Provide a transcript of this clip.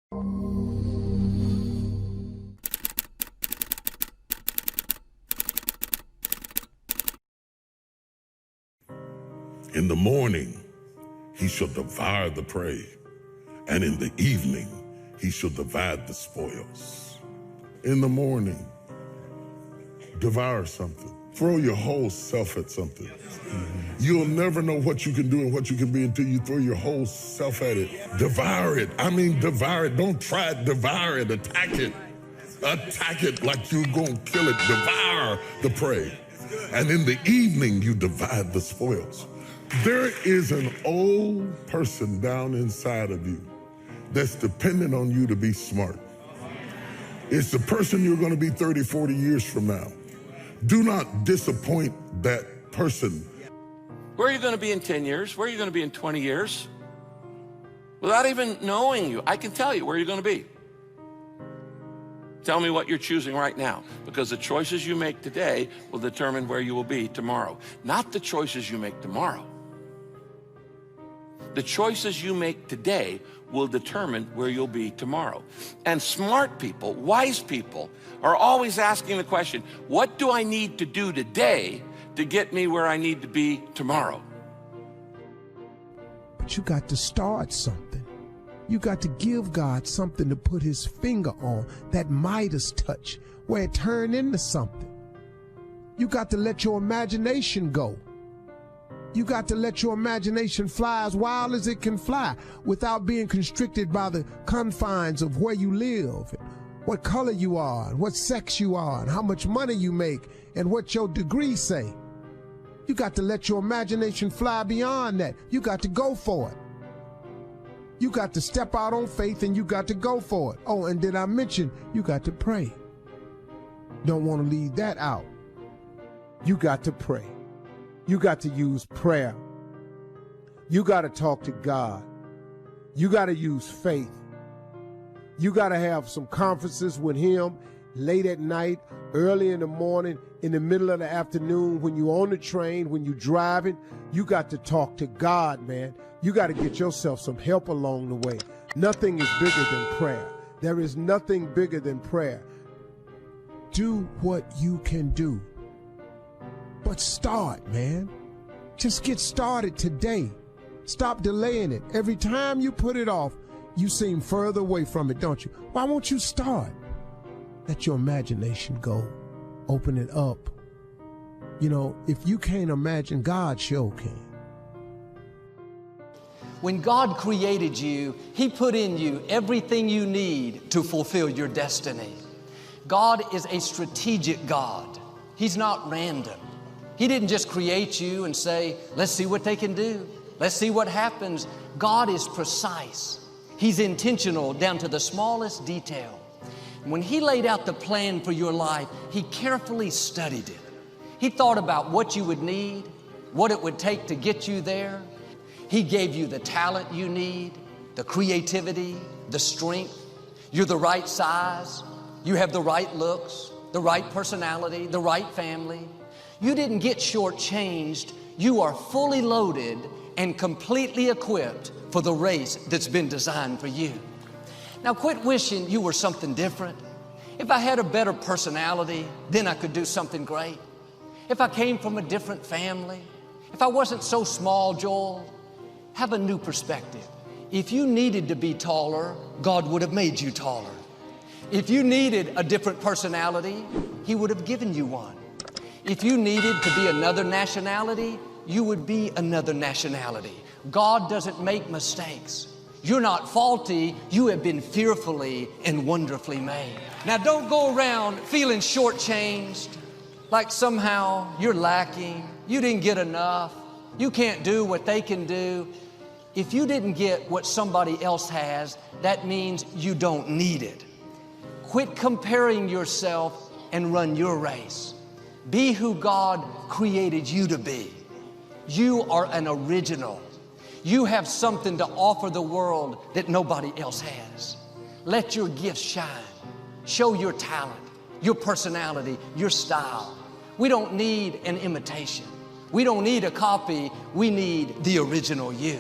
In the morning, he shall devour the prey, and in the evening, he shall divide the spoils. In the morning, devour something. Throw your whole self at something. You'll never know what you can do and what you can be until you throw your whole self at it. Devour it. I mean, devour it. Don't try it. Devour it. Attack it. Attack it like you're going to kill it. Devour the prey. And in the evening, you divide the spoils. There is an old person down inside of you that's dependent on you to be smart. It's the person you're going to be 30, 40 years from now. Do not disappoint that person. Where are you going to be in 10 years? Where are you going to be in 20 years? Without even knowing you, I can tell you where you're going to be. Tell me what you're choosing right now, because the choices you make today will determine where you will be tomorrow. Not the choices you make tomorrow. The choices you make today will determine where you'll be tomorrow. And smart people, wise people, are always asking the question, what do I need to do today to get me where I need to be tomorrow? But you got to start something. You got to give God something to put his finger on, that Midas touch, where it turned into something. You got to let your imagination go. You got to let your imagination fly as wild as it can fly without being constricted by the confines of where you live, and what color you are, and what sex you are, and how much money you make, and what your degrees say. You got to let your imagination fly beyond that. You got to go for it. You got to step out on faith, and you got to go for it. Oh, and did I mention you got to pray? Don't want to leave that out. You got to pray. You got to use prayer. You got to talk to God. You got to use faith. You got to have some conferences with him late at night, early in the morning, in the middle of the afternoon, when you're on the train, when you're driving. You got to talk to God, man. You got to get yourself some help along the way. Nothing is bigger than prayer. There is nothing bigger than prayer. Do what you can do. But start, man. Just get started today. Stop delaying it. Every time you put it off, you seem further away from it, don't you? Why won't you start? Let your imagination go. Open it up. You know, if you can't imagine, God sure can. When God created you, he put in you everything you need to fulfill your destiny. God is a strategic God. He's not random. He didn't just create you and say, let's see what they can do. Let's see what happens. God is precise. He's intentional down to the smallest detail. When he laid out the plan for your life, he carefully studied it. He thought about what you would need, what it would take to get you there. He gave you the talent you need, the creativity, the strength. You're the right size. You have the right looks, the right personality, the right family. You didn't get shortchanged. You are fully loaded and completely equipped for the race that's been designed for you. Now quit wishing you were something different. If I had a better personality, then I could do something great. If I came from a different family, if I wasn't so small, Joel, have a new perspective. If you needed to be taller, God would have made you taller. If you needed a different personality, he would have given you one. If you needed to be another nationality, you would be another nationality. God doesn't make mistakes. You're not faulty. You have been fearfully and wonderfully made. Now don't go around feeling shortchanged, like somehow you're lacking, you didn't get enough, you can't do what they can do. If you didn't get what somebody else has, that means you don't need it. Quit comparing yourself and run your race. Be who God created you to be. You are an original. You have something to offer the world that nobody else has. Let your gifts shine. Show your talent, your personality, your style. We don't need an imitation. We don't need a copy. We need the original you.